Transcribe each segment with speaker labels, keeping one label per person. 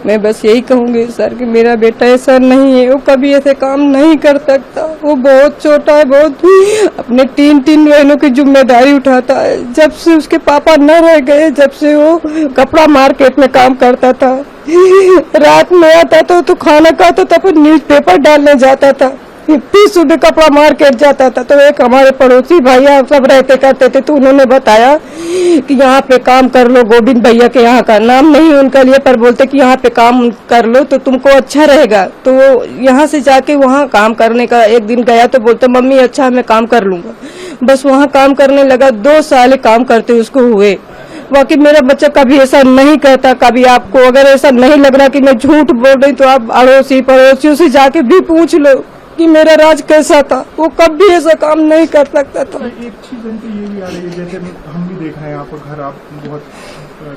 Speaker 1: मैं बस यही कहूंगी सर कि मेरा बेटा ऐसा नहीं है, वो कभी ऐसे काम नहीं कर सकता। वो बहुत छोटा है, बहुत अपने तीन बहनों की जिम्मेदारी उठाता है। जब से उसके पापा न रह गए, जब से वो कपड़ा मार्केट में काम करता था, रात में आता था तो खाना खाता था, फिर न्यूज़पेपर डालने जाता था, फिर सुबह कपड़ा मार्केट जाता था। तो एक हमारे पड़ोसी भैया सब रहते करते थे, तो उन्होंने बताया कि यहाँ पे काम कर लो, गोविंद भैया के यहाँ का नाम नहीं उनका लिए, पर बोलते कि यहाँ पे काम कर लो तो तुमको अच्छा रहेगा। तो वो यहाँ से जाके वहाँ काम करने का एक दिन गया तो बोलते मम्मी अच्छा मैं काम कर लूंगा। बस वहाँ काम करने लगा, 2 साल काम करते उसको हुए। बाकी मेरा बच्चा कभी ऐसा नहीं कहता। कभी आपको अगर ऐसा नहीं लग रहा कि मैं झूठ बोल रही तो आप अड़ोसी पड़ोसियों से जाके भी पूछ लो कि मेरा राज कैसा था। वो कभी ऐसा काम नहीं कर सकता था।
Speaker 2: एक चीज ये भी आ रही है, जैसे हम भी देख रहे हैं यहाँ पर घर, आप बहुत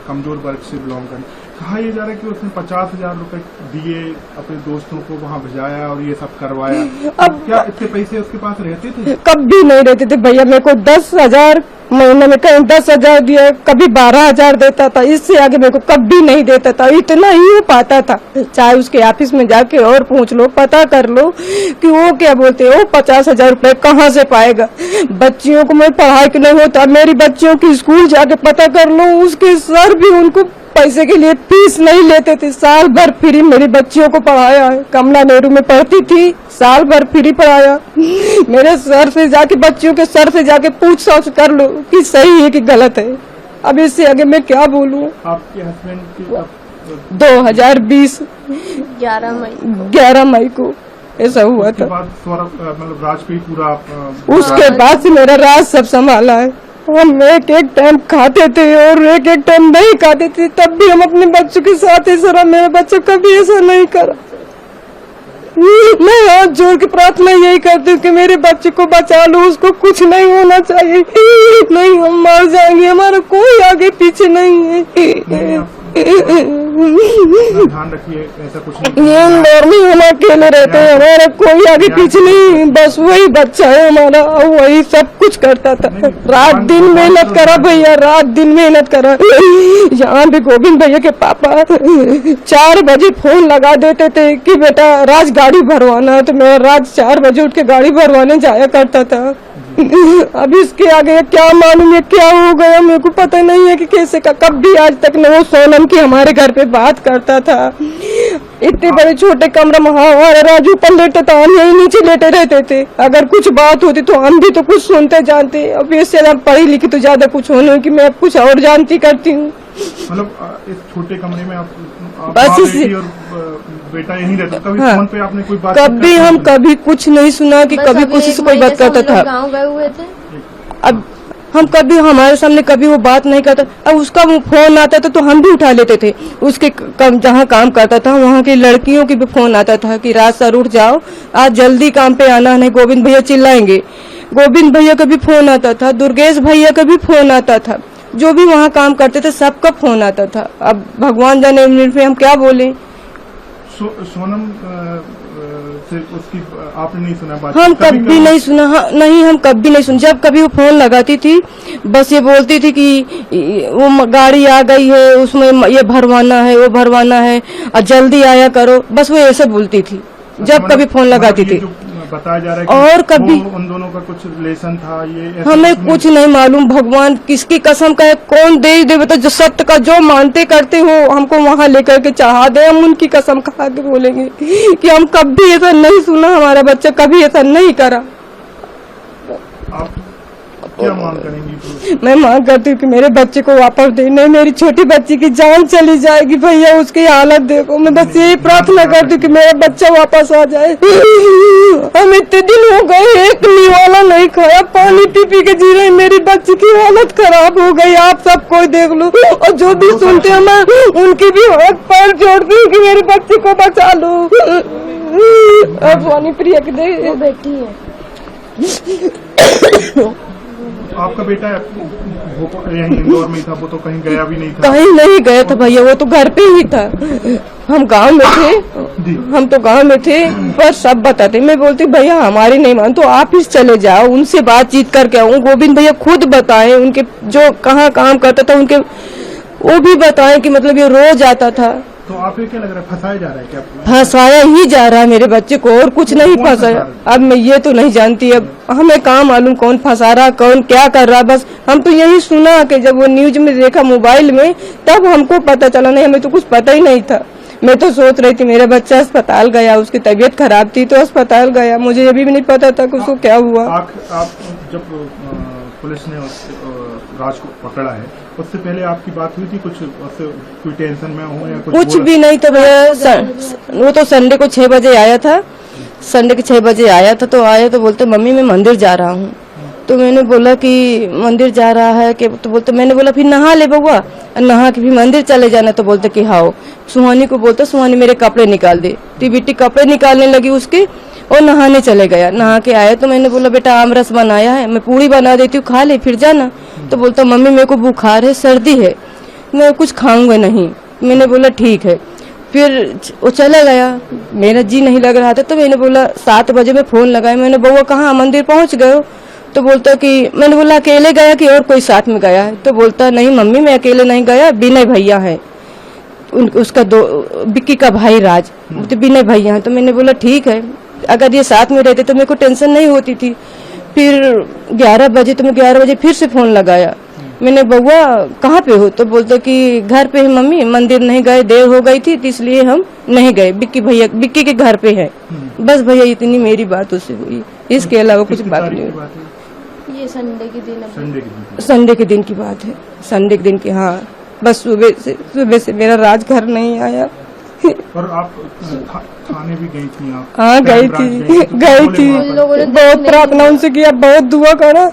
Speaker 2: कमजोर वर्ग से बिलोंग करें, कहा यह जा रहा है कि उसने 50,000 रुपए दिए अपने दोस्तों को, वहाँ भेजाया और ये सब करवाया। अब क्या इतने पैसे उसके पास रहते थे?
Speaker 1: कभी नहीं रहते थे भैया। मेरे को 10,000 महीने में कहीं 10,000 दिया, कभी 12,000 देता था, इससे आगे मेरे को कभी नहीं देता था। इतना ही वो पाता था। चाहे उसके ऑफिस में जाके और पूछ लो, पता कर लो कि वो क्या बोलते हैं, वो 50,000 रुपए कहाँ से पाएगा। बच्चियों को मैं पढ़ाई के नहीं होता, मेरी बच्चियों की स्कूल जाके पता कर लो, उसके सर भी उनको पैसे के लिए फीस नहीं लेते थे। साल भर फ्री मेरी बच्चियों को पढ़ाया है। कमला नेहरू में पढ़ती थी, साल भर फ्री पढ़ाया। मेरे सर से जाके, बच्चियों के सर से जाके पूछ सोच कर लो कि सही है कि गलत है। अब इससे आगे मैं क्या बोलूं।
Speaker 2: आपके हस्बैंड की
Speaker 1: 2020 11 मई को ऐसा हुआ था।
Speaker 2: मतलब राज पे पूरा
Speaker 1: उसके बाद से मेरा राज सब संभाला है। हम एक टाइम खाते थे और एक टाइम नहीं खाते थे, तब भी हम अपने बच्चों के साथ ही सरा। मेरा बच्चा कभी ऐसा नहीं करा। मैं हाथ जोड़ के प्रार्थना यही करती हूँ कि मेरे बच्चे को बचा लो, उसको कुछ नहीं होना चाहिए। नहीं हम मर जाएंगे, हमारा कोई आगे पीछे नहीं है।
Speaker 2: ध्यान रखिए, ऐसा कुछ नहीं।
Speaker 1: इंदौर में हम अकेले रहते हैं, हमारा कोई आगे पीछे नहीं, बस वही बच्चा है हमारा, वही सब कुछ करता था। रात दिन मेहनत करा भैया, रात दिन मेहनत करा। यहाँ भी गोविंद भैया के पापा 4 बजे फोन लगा देते थे कि बेटा राज गाड़ी भरवाना है, तो मेरा राज 4 बजे उठ के गाड़ी भरवाने जाया करता था। अब इसके आगे क्या मालूम है क्या हो गया, मेरे को पता नहीं है कि कैसे का। कभी आज तक न वो सोनम की हमारे घर पे बात करता था। इतने बड़े छोटे कमरे में हमारा राजू ऊपर लेटे था, हम यही नीचे लेटे रहते थे। अगर कुछ बात होती तो हम भी तो कुछ सुनते जानते। अब इससे ज्यादा पढ़ी लिखी तो ज्यादा कुछ होने की मैं कुछ और जानती करती हूँ।
Speaker 2: मतलब इस छोटे कमरे में आप
Speaker 1: बस
Speaker 2: बेटा यहीं रहता। कभी
Speaker 1: हाँ,
Speaker 2: फोन पे आपने कोई बात?
Speaker 1: कभी हम कभी कुछ नहीं सुना कि कभी किसी से कोई बात करता था।
Speaker 3: गाँव गए हुए थे।
Speaker 1: अब हम कभी हमारे सामने कभी वो बात नहीं करता। अब उसका वो फोन आता था तो हम भी उठा लेते थे। उसके जहाँ काम करता था वहाँ की लड़कियों की भी फोन आता था कि राज सर उठ जाओ, आज जल्दी काम पे आना, नहीं गोविंद भैया चिल्लाएंगे। गोविंद भैया का भी फोन आता था, दुर्गेश भैया का भी फोन आता था। जो भी वहाँ काम करते थे सबका फोन आता था। अब भगवान जाने हम क्या बोले।
Speaker 2: सोनम से उसकी आपने नहीं सुना बात?
Speaker 1: हम कभी नहीं सुना। नहीं हम कभी नहीं सुना। जब कभी वो फोन लगाती थी बस ये बोलती थी कि वो गाड़ी आ गई है, उसमें ये भरवाना है, वो भरवाना है और जल्दी आया करो, बस वो ऐसे बोलती थी जब कभी फोन लगाती थी।
Speaker 2: बताया जा रहा है कि
Speaker 1: और कभी
Speaker 2: उन दोनों का कुछ रिलेशन था, ये
Speaker 1: हमें कुछ नहीं मालूम। भगवान किसकी कसम का है, कौन दे बता। जो सत्य का जो मानते करते हो हमको वहाँ लेकर के चढ़ा दे, हम उनकी कसम खा के बोलेंगे कि हम कभी ऐसा नहीं सुना, हमारा बच्चा कभी ऐसा नहीं करा।
Speaker 2: आप क्या मांग करेंगी?
Speaker 1: मैं मांग करती हूँ कि मेरे बच्चे को वापस दे। नहीं मेरी छोटी बच्ची की जान चली जाएगी भैया, उसकी हालत देखो। मैं बस यही प्रार्थना करती हूँ कि मेरा बच्चा वापस आ जाए। हम इतने दिन हो गए एक निवाला नहीं खाया, पानी पी पी के जी रहे। मेरी बच्ची की हालत खराब हो गई, आप सब कोई देख लो। और जो भी सुनते हैं मैं उनकी भी हाथ पैर जोड़ती हूँ कि मेरी बच्ची को बचा लो। अब सोनी प्रिया की दे
Speaker 3: बेटी है।
Speaker 2: आपका बेटा यहीं इंदौर में था, वो तो कहीं गया भी नहीं था?
Speaker 1: कहीं नहीं गया था भैया, वो तो घर पे ही था। हम गांव में थे, हम तो गांव में थे, पर सब बताते। मैं बोलती भैया हमारी नहीं मान तो आप ही चले जाओ, उनसे बातचीत करके आऊँ। गोविंद भैया खुद बताएं उनके जो कहाँ काम करता था, उनके वो भी बताएं कि मतलब ये रोज आता था।
Speaker 2: तो आप ये क्या लग रहा है, फंसाया जा रहा है क्या?
Speaker 1: फंसाया ही जा रहा है मेरे बच्चे को, और कुछ नहीं
Speaker 2: कौन
Speaker 1: फंसाया।
Speaker 2: फंसा
Speaker 1: अब मैं ये तो नहीं जानती, अब हमें कहाँ मालूम कौन फंसा रहा, कौन क्या कर रहा। बस हम तो यही सुना कि जब वो न्यूज में देखा मोबाइल में, तब हमको पता चला, नहीं हमें तो कुछ पता ही नहीं था। मैं तो सोच रही थी मेरा बच्चा अस्पताल गया, उसकी तबीयत खराब थी तो अस्पताल गया, मुझे ये भी नहीं पता था कि उसको क्या हुआ।
Speaker 2: आप जब पुलिस ने राज को पकड़ा है, उससे पहले आपकी बात हुई थी कुछ, उससे कोई टेंशन में हो या
Speaker 1: कुछ भी नहीं था भैया। वो तो संडे को 6 बजे आया था, संडे के 6 बजे आया था, तो आया तो बोलते मम्मी मैं मंदिर जा रहा हूँ। तो मैंने बोला कि मंदिर जा रहा है कि, तो बोलते, मैंने बोला फिर नहा ले बउआ, नहा के भी मंदिर चले जाना। तो बोलते कि हाँ। सुहानी को बोलता सुहानी मेरे कपड़े निकाल दे, तो बेटी कपड़े निकालने लगी उसके, और नहाने चले गया। नहा के आया तो मैंने बोला बेटा आम रस बनाया है, मैं पूरी बना देती हूँ, खा ले फिर जाना। तो बोलता मम्मी मेरे को बुखार है, सर्दी है, मैं कुछ खाऊंगा नहीं। मैंने बोला ठीक है। फिर वो चला गया, मेरा जी नहीं लग रहा था, तो मैंने बोला 7 बजे में फोन लगाया, मैंने बउआ कहाँ, मंदिर पहुंच गए हो? तो बोलता कि मैंने बोला अकेले गया कि और कोई साथ में गया है? तो बोलता नहीं मम्मी मैं अकेले नहीं गया, विनय भैया है, उसका बिक्की का भाई राज, तो विनय भैया है। तो मैंने बोला ठीक है, अगर ये साथ में रहते तो मेरे को टेंशन नहीं होती थी। फिर 11 बजे, तो मैं 11 बजे फिर से फोन लगाया, मैंने बउआ कहाँ पे हो? तो बोलते कि घर पे है मम्मी, मंदिर नहीं गए, देर हो गई थी तो इसलिए हम नहीं गए, बिक्की के घर पे है। बस भैया इतनी मेरी बात उससे हुई, इसके अलावा कुछ बात नहीं हुई।
Speaker 3: ये संडे के दिन
Speaker 1: संडे के दिन की बात है, संडे के दिन की। हाँ बस सुबह से मेरा राज घर नहीं आया।
Speaker 2: और आप थाने भी गई थी आप?
Speaker 1: हाँ गई थी, बहुत प्रार्थना उनसे किया, बहुत दुआ करा,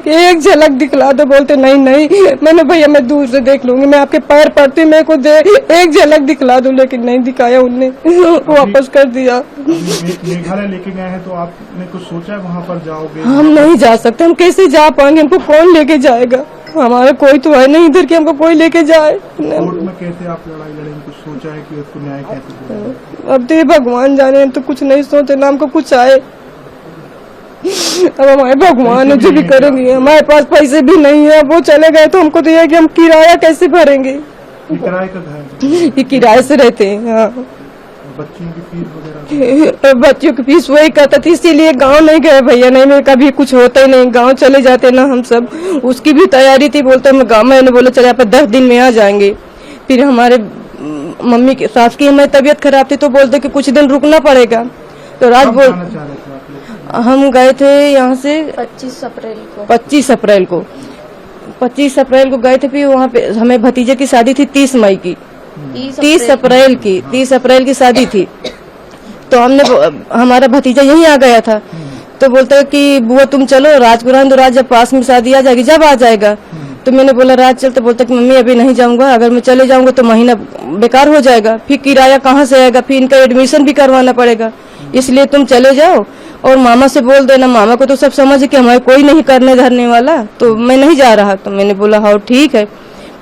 Speaker 1: एक झलक दिखला दो। बोलते नहीं मैंने भैया मैं दूर से देख लूंगी, मैं आपके पैर पड़ती, मेरे को दे एक झलक दिखला दो, लेकिन नहीं दिखाया उनने, वापस कर दिया।
Speaker 2: मेघालय लेके गए हैं तो आपने कुछ सोचा है वहाँ पर जाओगे?
Speaker 1: हम नहीं जा सकते, हम कैसे जा पाएंगे, हमको कौन लेके जाएगा? हमारा कोई तो है नहीं इधर कि हमको कोई लेके जाए।
Speaker 2: कोर्ट में कैसे आप लड़ाई लड़ेंगे, कुछ सोचा है कि उसको न्याय कैसे दिलाएंगे?
Speaker 1: अब तो ये भगवान जाने, हम तो कुछ नहीं सोचे ना हमको कुछ आए। अब हमारे भगवान है जो भी करेंगे, हमारे पास पैसे भी नहीं है, वो चले गए तो हमको तो ये है कि हम किराया कैसे भरेंगे?
Speaker 2: ये किराए का घर है?
Speaker 1: ये किराए से रहते हैं। हाँ
Speaker 2: बच्चों की फीस वगैरह?
Speaker 1: बच्चों की फीस वही करता थी, इसीलिए गांव नहीं गए भैया, नहीं मैं कभी कुछ होता ही नहीं, गांव चले जाते ना हम सब। उसकी भी तैयारी थी, बोलते हम गांव, मैंने बोला चले आप 10 दिन में आ जाएंगे। फिर हमारे मम्मी की सास की हमारी तबीयत खराब थी, तो बोलते कि कुछ दिन रुकना पड़ेगा। तो राज बोल हम गए थे यहाँ से
Speaker 3: 25 अप्रैल को
Speaker 1: 25 अप्रैल को गए थे। फिर वहाँ पे हमें भतीजे की शादी थी 30 मई की, 30 अप्रैल की शादी थी। तो हमने, हमारा भतीजा यहीं आ गया था, तो बोलता है कि बुआ तुम चलो, राज को रहने दो, राज जब पास में शादी आ जाएगी जब आ जाएगा। तो मैंने बोला राज चल, तो बोलता कि मम्मी अभी नहीं जाऊंगा, अगर मैं चले जाऊंगा तो महीना बेकार हो जाएगा, फिर किराया कहाँ से आएगा, फिर इनका एडमिशन भी करवाना पड़ेगा, इसलिए तुम चले जाओ और मामा से बोल देना। मामा को तो सब समझ कि हमारे कोई नहीं करने धरने वाला, तो मैं नहीं जा रहा। तो मैंने बोला हाँ ठीक है।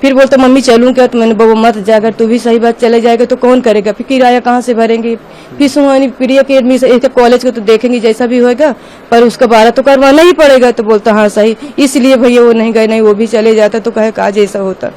Speaker 1: फिर बोलते मम्मी चलूं क्या? तो मैंने बबू मत जा, अगर तू भी सही बात चले जाएगा तो कौन करेगा, फिर किराया कहाँ से भरेंगे? फिर सुहानी प्रिया के एडमिशन कॉलेज को तो देखेंगे जैसा भी होगा, पर उसका 12 तो करवाना ही पड़ेगा। तो बोलता हाँ सही, इसलिए भैया वो नहीं गए, नहीं वो भी चले जाता तो कहे काज ऐसा होता।